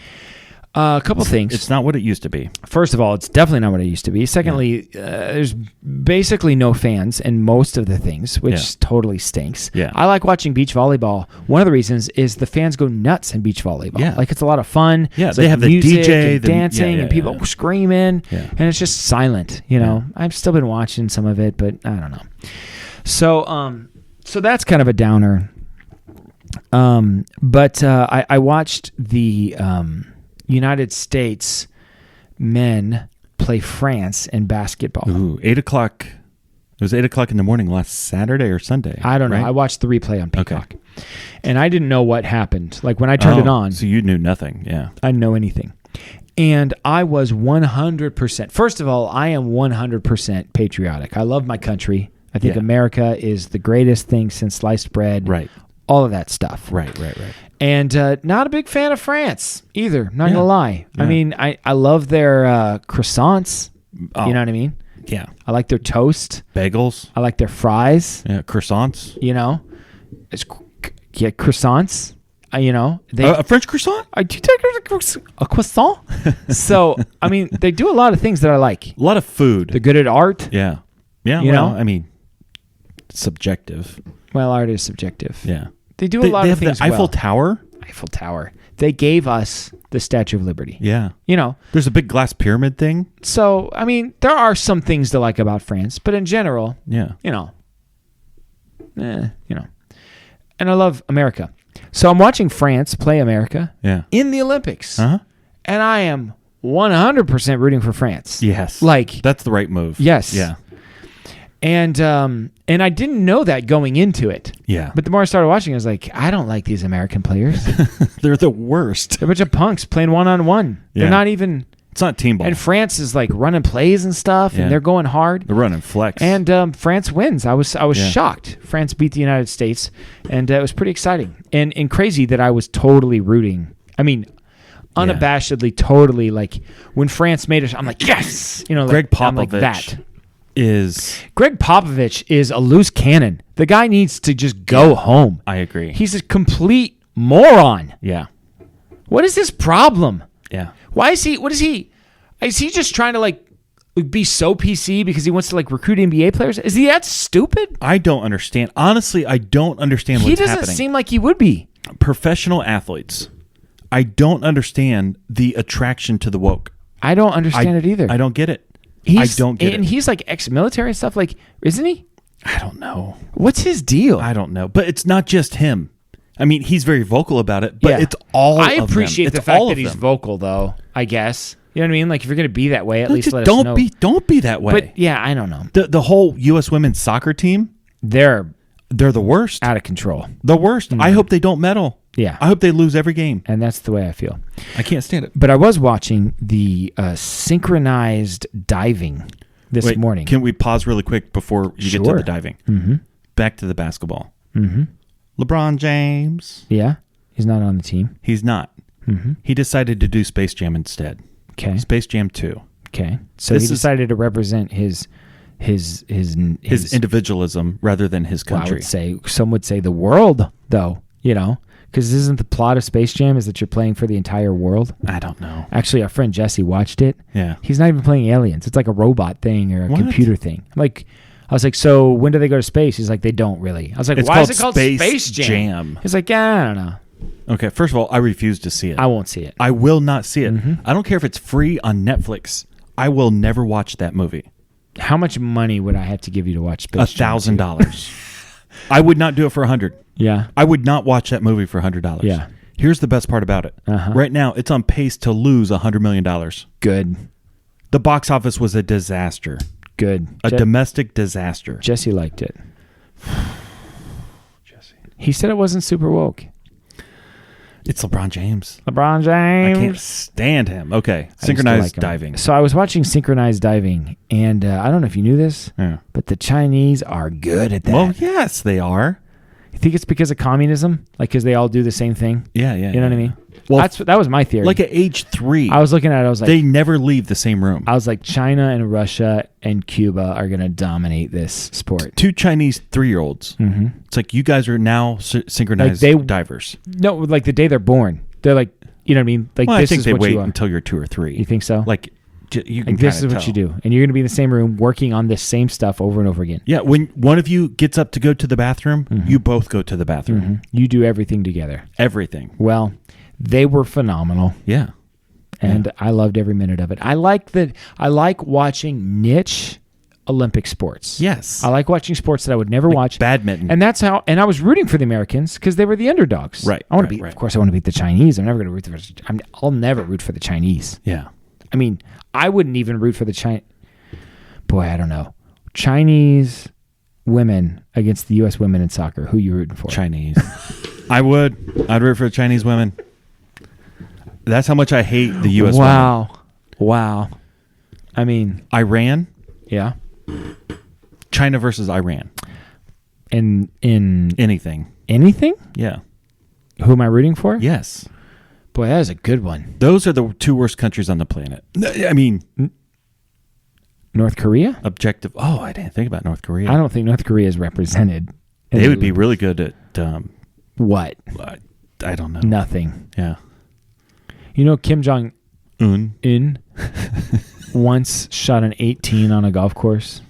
A couple things. It's not what it used to be. First of all, it's definitely not what it used to be. Secondly, there's basically no fans in most of the things, which totally stinks. Yeah. I like watching beach volleyball. One of the reasons is the fans go nuts in beach volleyball. Yeah. Like, it's a lot of fun. Yeah, It's they like have the music DJ, and the- dancing, yeah, and people yeah. screaming, Yeah. and it's just silent. You know, I've still been watching some of it, but I don't know. So that's kind of a downer. But I watched the United States men play France in basketball. Ooh, 8 o'clock. It was 8 o'clock in the morning last Saturday or Sunday. I don't know. right? I watched the replay on Peacock. And I didn't know what happened. Like, when I turned it on, So you knew nothing. Yeah. I didn't know anything. And I was 100%. First of all, I am 100% patriotic. I love my country. I think Yeah. America is the greatest thing since sliced bread. Right. All of that stuff. Right. And not a big fan of France either. Not Yeah. gonna lie. I Yeah. mean, I love their croissants. Oh. You know what I mean? Yeah. I like their toast. Bagels. I like their fries. Yeah. Croissants. You know, it's croissants. You know, they. A French croissant? Do you take a croissant? So I mean, they do a lot of things that I like. A lot of food. They're good at art. Yeah. Yeah. You well, know? I mean, it's subjective. Well, art is subjective. Yeah. They do a lot they of have things the Eiffel well. Tower. Eiffel Tower. They gave us the Statue of Liberty. Yeah. You know, There's a big glass pyramid thing. so I mean, there are some things to like about France, but in general, Yeah. you know. And I love America. So I'm watching France play America Yeah. in the Olympics. Uh-huh. And I am 100% rooting for France. Yes. Like, That's the right move. yes. Yeah. And I didn't know that going into it. Yeah. But the more I started watching, I was like, I don't like these American players. They're the worst. They're a bunch of punks playing one-on-one. Yeah. They're not even... It's not team ball. And France is like running plays and stuff, Yeah. and they're going hard. They're running flex. And France wins. I was Yeah. shocked. France beat the United States, and it was pretty exciting and crazy that I was totally rooting. I mean, unabashedly, totally, like when France made it, I'm like, yes, you know, Greg like, I'm like Popovich that. is... Greg Popovich is a loose cannon. The guy needs to just go home. I agree. He's a complete moron. Yeah. What is his problem? Yeah. Why is he? What is he? Is he just trying to like be so PC because he wants to like recruit NBA players? Is he that stupid? I don't understand. Honestly, I don't understand He what's doesn't happening. seem like he would be. Professional athletes. I don't understand the attraction to the woke. I don't understand it either. I don't get it. I He's, don't get and it. he's like ex-military and stuff. Like, isn't he? I don't know. What's his deal? I don't know. But it's not just him. I mean, he's very vocal about it, but Yeah. it's all I of appreciate them. the It's fact all that of he's them. vocal, though. I guess you know what I mean. Like if you're gonna be that way, at No, least just let us know. don't be that way. But yeah, I don't know. The whole U.S. women's soccer team, They're they're the worst. out of control, The worst. I hope they don't medal. Yeah. I hope they lose every game. and that's the way I feel. I can't stand it. But I was watching the synchronized diving this Wait, morning. can we pause really quick before you get to Sure. the diving? Mm-hmm. Back to the basketball. Mm-hmm. LeBron James. Yeah, he's not on the team. He's not. Mm-hmm. He decided to do Space Jam instead. Okay. Space Jam 2. Okay. So This he is- decided to represent his His individualism rather than his well, I country. would say some would say the world, though. You know, because isn't the plot of Space Jam is that you're playing for the entire world? I don't know. Actually, our friend Jesse watched it. Yeah. He's not even playing aliens. It's like a robot thing or a What? computer thing. I was like, so when do they go to space? He's like, they don't really. I was like, It's why is called it called Space Space Jam? Jam. He's like, yeah, I don't know. Okay, first of all, I refuse to see it. I won't see it. I will not see it. Mm-hmm. I don't care if it's free on Netflix. I will never watch that movie. How much money would I have to give you to watch Space Jam? $1,000. I would not do it for $100. Yeah. I would not watch that movie for $100. Yeah. Here's the best part about it. Uh-huh. Right now, it's on pace to lose $100 million. Good. The box office was a disaster, Good. a domestic disaster. Jesse liked it. He said it wasn't super woke. It's LeBron James. LeBron I James. can't stand him. Okay, I used to synchronized like him. diving. So I was watching synchronized diving, and I don't know if you knew this, Yeah. but the Chinese are good at that. Well, yes, they are. You think it's because of communism? Like, because they all do the same thing? Yeah. You know what I mean? Well, That was my theory. Like at age 3, I was looking at it, I was like, they never leave the same room. I was like, China and Russia and Cuba are going to dominate this sport. 2 Chinese 3-year-olds. Mm-hmm. It's like you guys are now synchronized divers. No, like the day they're born. They're like, you know what I mean? Like, Well, this I think is they what wait you are. until you're 2 or 3. You think so? Like you can Like, this is kinda what you tell. do. And you're going to be in the same room working on this same stuff over and over again. Yeah, when one of you gets up to go to the bathroom, you both go to the bathroom. You do everything together. Everything. Well, they were phenomenal. Yeah. And I loved every minute of it. I like watching niche Olympic sports. Yes. I like watching sports that I would never watch. badminton. And that's how. And I was rooting for the Americans because they were the underdogs. Right, I want to right, beat. right. Of course, I want to beat the Chinese. I'm never going to root for. I'll never root for the Chinese. Yeah. I mean, I wouldn't even root for the China. Boy, I don't know. Chinese women against the U.S. women in soccer. Who you rooting for? Chinese. I'd root for the Chinese women. That's how much I hate the U.S. women. Wow. I mean, Iran, yeah. China versus Iran. In Anything. anything? Yeah. Who am I rooting for? Yes. Boy, that is a good one. Those are the 2 worst countries on the planet. I mean, North Korea? objective. Oh, I didn't think about North Korea. I don't think North Korea is represented. They would be really good at. What? I don't know. Nothing. Yeah. You know, Kim Jong-un Un. once shot an 18 on a golf course.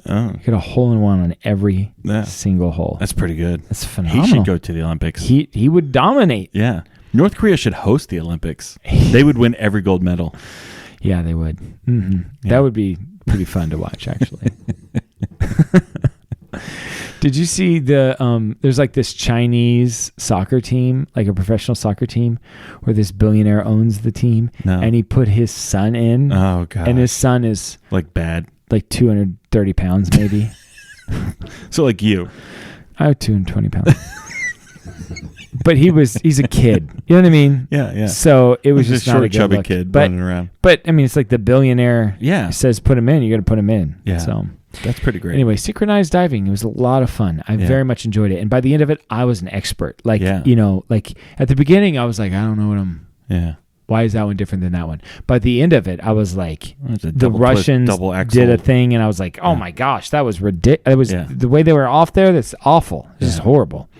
Oh, He got a hole-in-one on every Yeah. single hole. that's pretty good. That's phenomenal. He should go to the Olympics. He would dominate. Yeah. North Korea should host the Olympics. They would win every gold medal. Yeah, they would. Mm-hmm. Yeah. That would be pretty fun to watch, actually. Did you see there's like this Chinese soccer team, like a professional soccer team, where this billionaire owns the team, No. and he put his son in, Oh, God. and his son is Like bad. like 230 pounds, maybe. So like you. I have 220 pounds. But he's a kid. You know what I mean? Yeah. So it was Just just not short, a good chubby look. kid But, running around. but I mean, it's like the billionaire Yeah. says put him in, you got to put him in. Yeah. So That's pretty great. anyway, synchronized diving. It was a lot of fun. I Yeah. very much enjoyed it. And by the end of it, I was an expert. Like, Yeah. you know, like at the beginning, I was like, I don't know what Yeah. why is that one different than that one? By the end of it, I was like, It's a the double twist, Russians double axle. did a thing, and I was like, oh my gosh, that was ridiculous. It was Yeah. the way they were off there. That's awful. This is Yeah. horrible.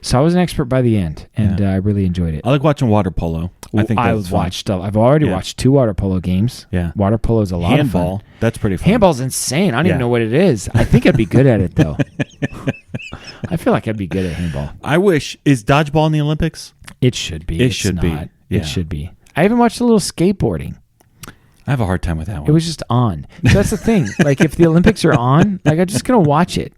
So I was an expert by the end, and I really enjoyed it. I like watching water polo. I think that's fun. I've already Yeah. watched 2 water polo games. Yeah. Water polo is a lot of Handball. fun. That's pretty fun. Handball's insane. I don't Yeah. even know what it is. I think I'd be good at it though. I feel like I'd be good at handball. I wish. Is dodgeball in the Olympics? It should be. It It's should be. not. Yeah. It should be. I even watched a little skateboarding. I have a hard time with that one. It was just on. So that's the thing. Like if the Olympics are on, like I'm just gonna watch it.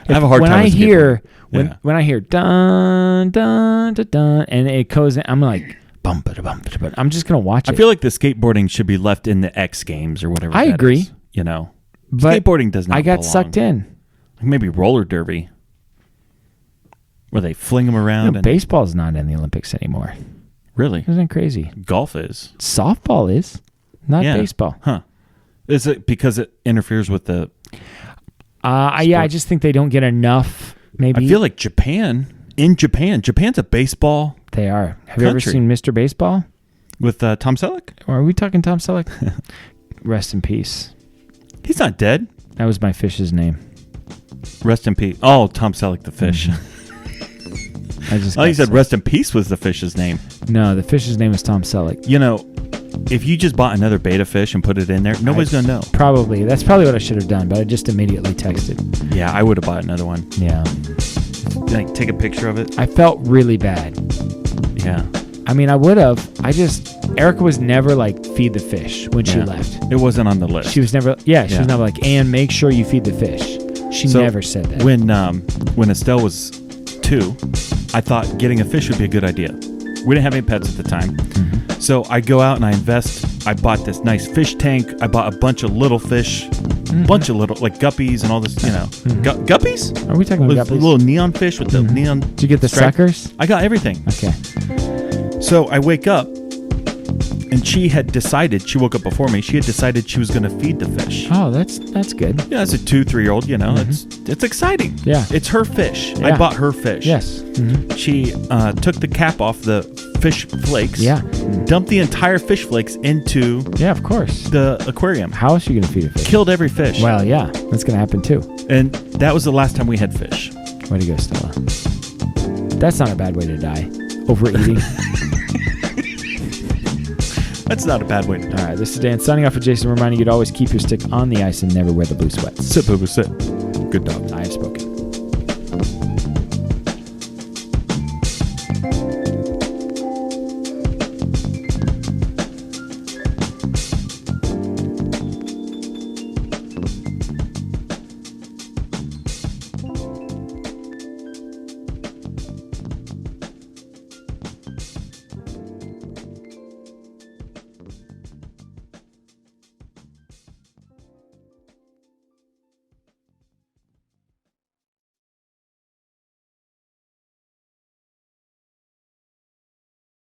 I have a hard when time I with hear skateboarding. when I hear dun dun dun dun and it goes in, I'm like bum ba bum ba. I'm just gonna watch it. I feel like the skateboarding should be left in the X Games or whatever. I that agree. is, you know, But skateboarding does not. I got belong. sucked in. Like maybe roller derby, where they fling them around. No, and baseball's not in the Olympics anymore. Really, Isn't that crazy? golf is. Softball is, not Yeah. baseball. Huh? Is it because it interferes with the? Yeah, I just think they don't get enough. Maybe I feel like Japan's a baseball they are. Have you ever country. seen Mr. Baseball? with Tom Selleck. Or are we talking Tom Selleck? Rest in peace. He's not dead. That was my fish's name. Rest in peace. Oh, Tom Selleck, the fish. I just. Oh, you got said sick. rest in peace was the fish's name. No, the fish's name is Tom Selleck. You know, if you just bought another beta fish and put it in there, nobody's gonna know. Probably. That's probably what I should have done, but I just immediately texted. Yeah, I would have bought another one. Yeah. Like, take a picture of it. I felt really bad. Yeah. I mean, I would have. Erica was never like, feed the fish when she Yeah. left. It wasn't on the list. She was never, she Yeah. was never like, and make sure you feed the fish. She So, never said that. When Estelle was 2, I thought getting a fish would be a good idea. We didn't have any pets at the time. Mm-hmm. So I go out and I invest. I bought this nice fish tank. I bought a bunch of little fish, bunch of little, like guppies and all this, you know. Guppies? Are we talking With about guppies? little neon fish with the neon. Did you get the stripe. suckers? I got everything. Okay. So I wake up, and she woke up before me. She had decided she was going to feed the fish. Oh, that's good. Yeah, as a 2-3-year-old, you know, it's exciting. Yeah. It's her fish. Yeah. I bought her fish. Yes. Mm-hmm. She took the cap off the fish flakes. Yeah. Dumped the entire fish flakes into Yeah, of course. the aquarium. How else are you going to feed a fish? Killed every fish. Well, yeah, that's going to happen too. And that was the last time we had fish. Way to go, Stella. That's not a bad way to die. Overeating. That's not a bad way to die. All right, this is Dan signing off for Jason, reminding you to always keep your stick on the ice and never wear the blue sweats. Sit, Boo Boo, sit. Good dog. I